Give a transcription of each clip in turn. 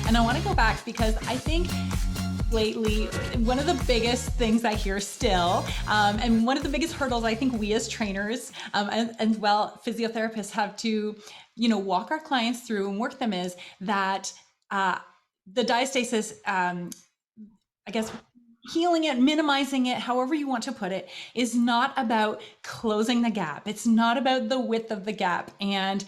And I want to go back because I think lately, one of the biggest things I hear still, and one of the biggest hurdles I think we as trainers and well, physiotherapists have to, walk our clients through and work them is that the diastasis, I guess, healing it, minimizing it, however you want to put it, is not about closing the gap. It's not about the width of the gap. And,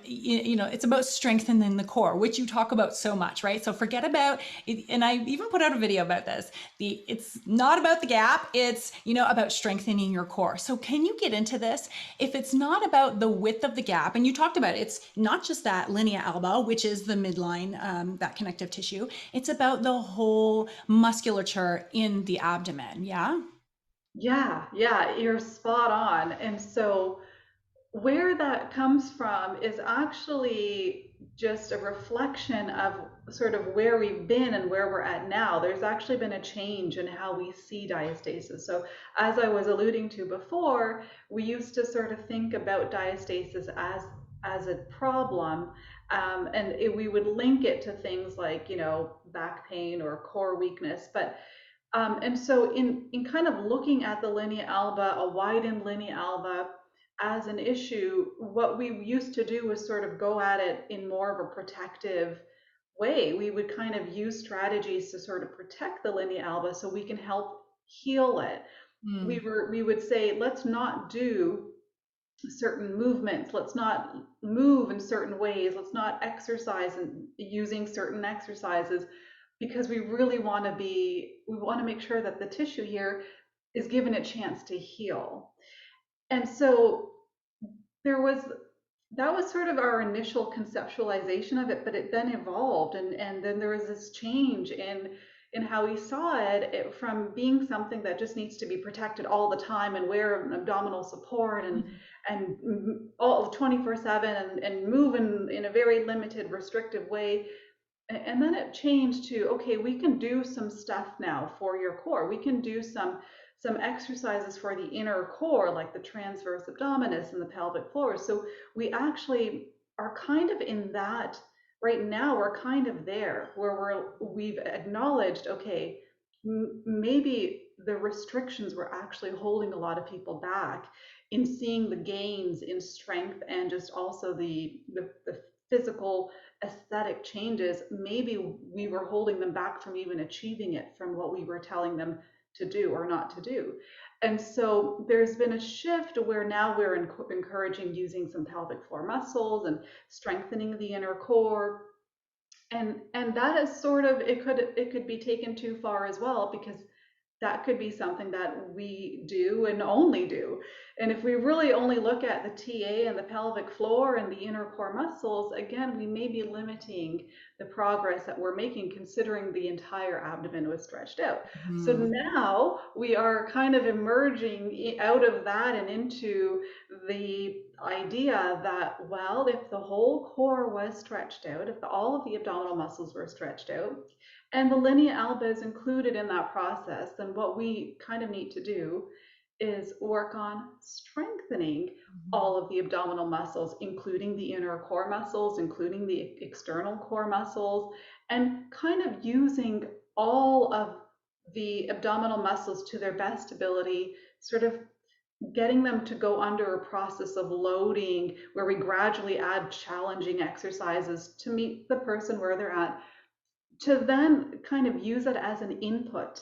it's about strengthening the core, which you talk about so much, right? So forget about it. And I even put out a video about this. It's not about the gap. It's, about strengthening your core. So can you get into this? If it's not about the width of the gap, and you talked about it, it's not just that linea alba, which is the midline, that connective tissue. It's about the whole musculature in the abdomen. Yeah. Yeah, you're spot on. And so where that comes from is actually just a reflection of sort of where we've been and where we're at now. There's actually been a change in how we see diastasis. So, as I was alluding to before, we used to sort of think about diastasis as a problem, and we would link it to things like, back pain or core weakness. And so in kind of looking at the linea alba, a widened linea alba as an issue, what we used to do was sort of go at it in more of a protective way. We would kind of use strategies to sort of protect the linea alba so we can help heal it. Mm. We would say, let's not do certain movements, let's not move in certain ways, let's not exercise and using certain exercises, because we want to make sure that the tissue here is given a chance to heal. And so there was that was sort of our initial conceptualization of it, but it then evolved, and then there was this change in how we saw it, from being something that just needs to be protected all the time and wear an abdominal support and all 24/7 and move in a very limited restrictive way. And then it changed to, okay, we can do some stuff now for your core. We can do some exercises for the inner core, like the transverse abdominis and the pelvic floor. So we actually are kind of in that right now. We're kind of there where we've acknowledged, okay, maybe the restrictions were actually holding a lot of people back in seeing the gains in strength and just also the physical aesthetic changes. Maybe we were holding them back from even achieving it from what we were telling them to do or not to do. And so there's been a shift where now we're encouraging using some pelvic floor muscles and strengthening the inner core. And that is sort of, it could be taken too far as well, because that could be something that we do and only do. And if we really only look at the TA and the pelvic floor and the inner core muscles, again, we may be limiting the progress that we're making, considering the entire abdomen was stretched out. So Mm. now we are kind of emerging out of that and into the idea that, well, if the whole core was stretched out, if all of the abdominal muscles were stretched out, and the linea alba is included in that process, then what we kind of need to do is work on strengthening all of the abdominal muscles, including the inner core muscles, including the external core muscles, and kind of using all of the abdominal muscles to their best ability, sort of getting them to go under a process of loading where we gradually add challenging exercises to meet the person where they're at, to then kind of use it as an input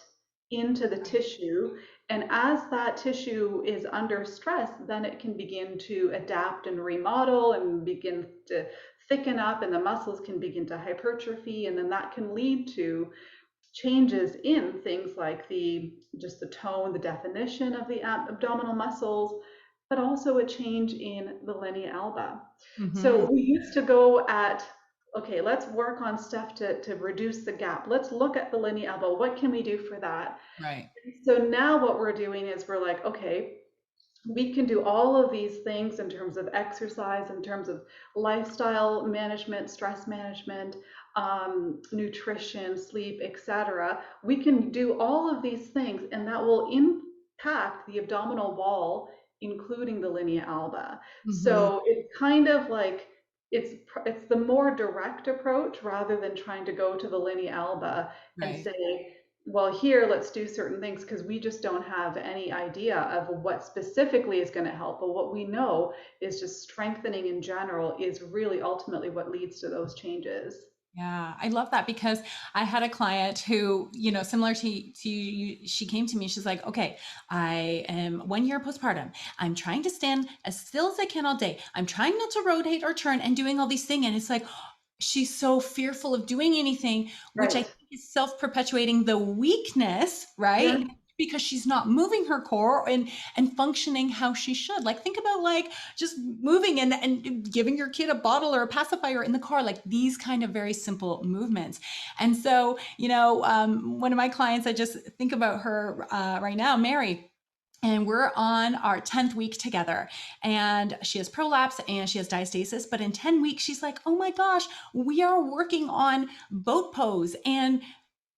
into the tissue. And as that tissue is under stress, then it can begin to adapt and remodel and begin to thicken up, and the muscles can begin to hypertrophy. And then that can lead to changes in things like just the tone, the definition of the abdominal muscles, but also a change in the linea alba. Mm-hmm. So we used to go at, okay, let's work on stuff to reduce the gap. Let's look at the linea alba. What can we do for that? Right. So now what we're doing is we're like, okay, we can do all of these things in terms of exercise, in terms of lifestyle management, stress management, nutrition, sleep, etc. We can do all of these things, and that will impact the abdominal wall, including the linea alba. Mm-hmm. So it's kind of like it's the more direct approach rather than trying to go to the linea alba and Right. say, well, here, let's do certain things because we just don't have any idea of what specifically is going to help. But what we know is just strengthening in general is really ultimately what leads to those changes. Yeah, I love that because I had a client who, similar to you, she came to me. She's like, okay, I am 1 year postpartum. I'm trying to stand as still as I can all day. I'm trying not to rotate or turn and doing all these things. And it's like, she's so fearful of doing anything, which I Right. think is self-perpetuating the weakness, right? Yeah. Because she's not moving her core and functioning how she should. Like think about like just moving and giving your kid a bottle or a pacifier in the car, like these kind of very simple movements. And so, one of my clients, I just think about her right now, Mary. And we're on our 10th week together. And she has prolapse and she has diastasis. But in 10 weeks, she's like, oh my gosh, we are working on boat pose and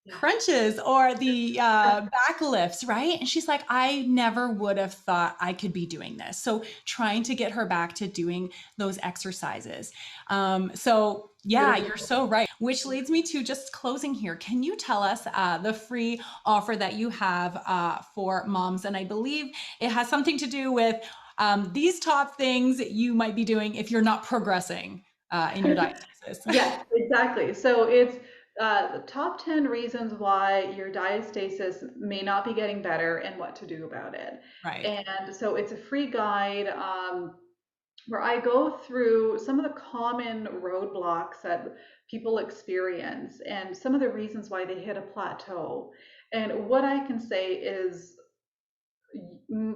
Yeah. crunches or the back lifts, right? And she's like, I never would have thought I could be doing this. So trying to get her back to doing those exercises. So yeah, you're Beautiful. so right. Which leads me to just closing here. Can you tell us the free offer that you have for moms? And I believe it has something to do with these top things you might be doing if you're not progressing in your diastasis. Yes, exactly. So it's the top 10 reasons why your diastasis may not be getting better and what to do about it. Right. And so it's a free guide where I go through some of the common roadblocks that people experience and some of the reasons why they hit a plateau. And what I can say is,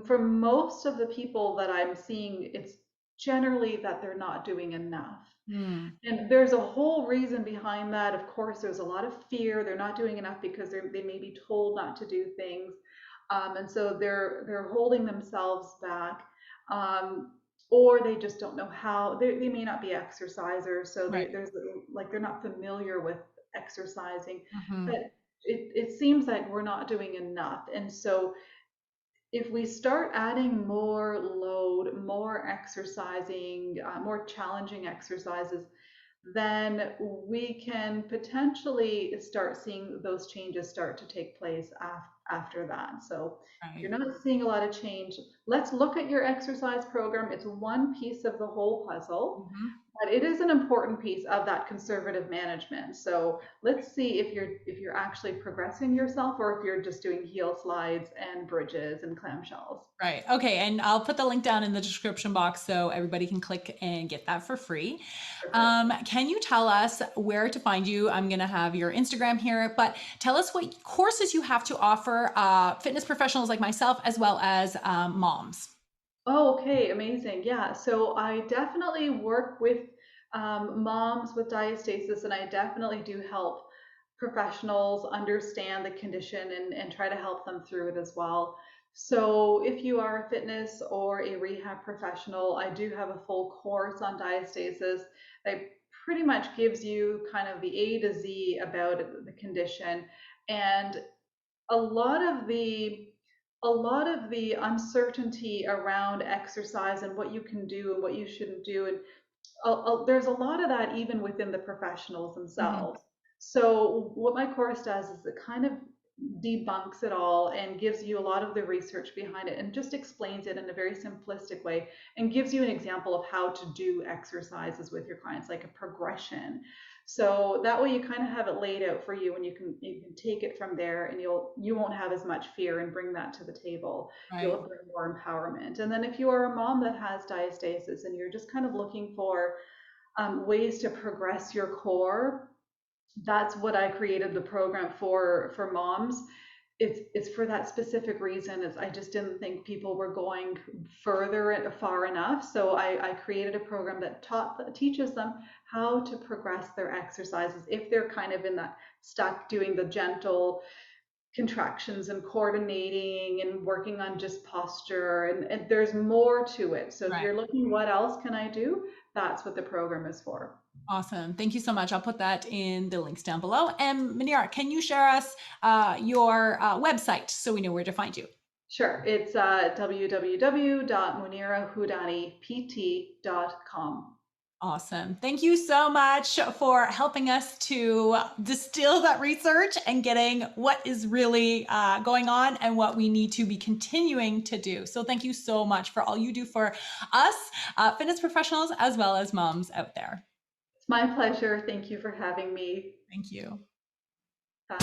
for most of the people that I'm seeing, it's generally that they're not doing enough. Hmm. And there's a whole reason behind that. Of course, there's a lot of fear. They're not doing enough because they may be told not to do things, and so they're holding themselves back, um, or they just don't know how. They may not be exercisers, so Right. there's like they're not familiar with exercising. Hmm. But it seems like we're not doing enough, and so if we start adding more load, more exercising, more challenging exercises, then we can potentially start seeing those changes start to take place after that. So if you're Right. not seeing a lot of change, let's look at your exercise program. It's one piece of the whole puzzle, Hmm. but it is an important piece of that conservative management. So let's see if you're actually progressing yourself or if you're just doing heel slides and bridges and clamshells. Right. Okay. And I'll put the link down in the description box so everybody can click and get that for free. Perfect. Can you tell us where to find you? I'm going to have your Instagram here, but tell us what courses you have to offer fitness professionals like myself, as well as moms. Oh, okay, amazing. Yeah, so I definitely work with moms with diastasis, and I definitely do help professionals understand the condition and try to help them through it as well. So if you are a fitness or a rehab professional, I do have a full course on diastasis that pretty much gives you kind of the A to Z about the condition. And a lot of the uncertainty around exercise and what you can do and what you shouldn't do, and there's a lot of that even within the professionals Mhm. themselves. So what my course does is it kind of debunks it all and gives you a lot of the research behind it and just explains it in a very simplistic way and gives you an example of how to do exercises with your clients, like a progression. So that way you kind of have it laid out for you and you can take it from there, and you won't have as much fear and bring that to the table. Right. You'll bring more empowerment. And then if you are a mom that has diastasis and you're just kind of looking for ways to progress your core, that's what I created the program for moms. It's for that specific reason. Is I just didn't think people were going far enough. So I created a program that teaches them how to progress their exercises if they're kind of in that stuck doing the gentle contractions and coordinating and working on just posture, and there's more to it. So if Right. you're looking, what else can I do? That's what the program is for. Awesome. Thank you so much. I'll put that in the links down below. And Manira, can you share us your website so we know where to find you? Sure. It's www.munirahudanipT.com. Awesome. Thank you so much for helping us to distill that research and getting what is really going on and what we need to be continuing to do. So thank you so much for all you do for us, fitness professionals, as well as moms out there. It's my pleasure. Thank you for having me. Thank you. Bye.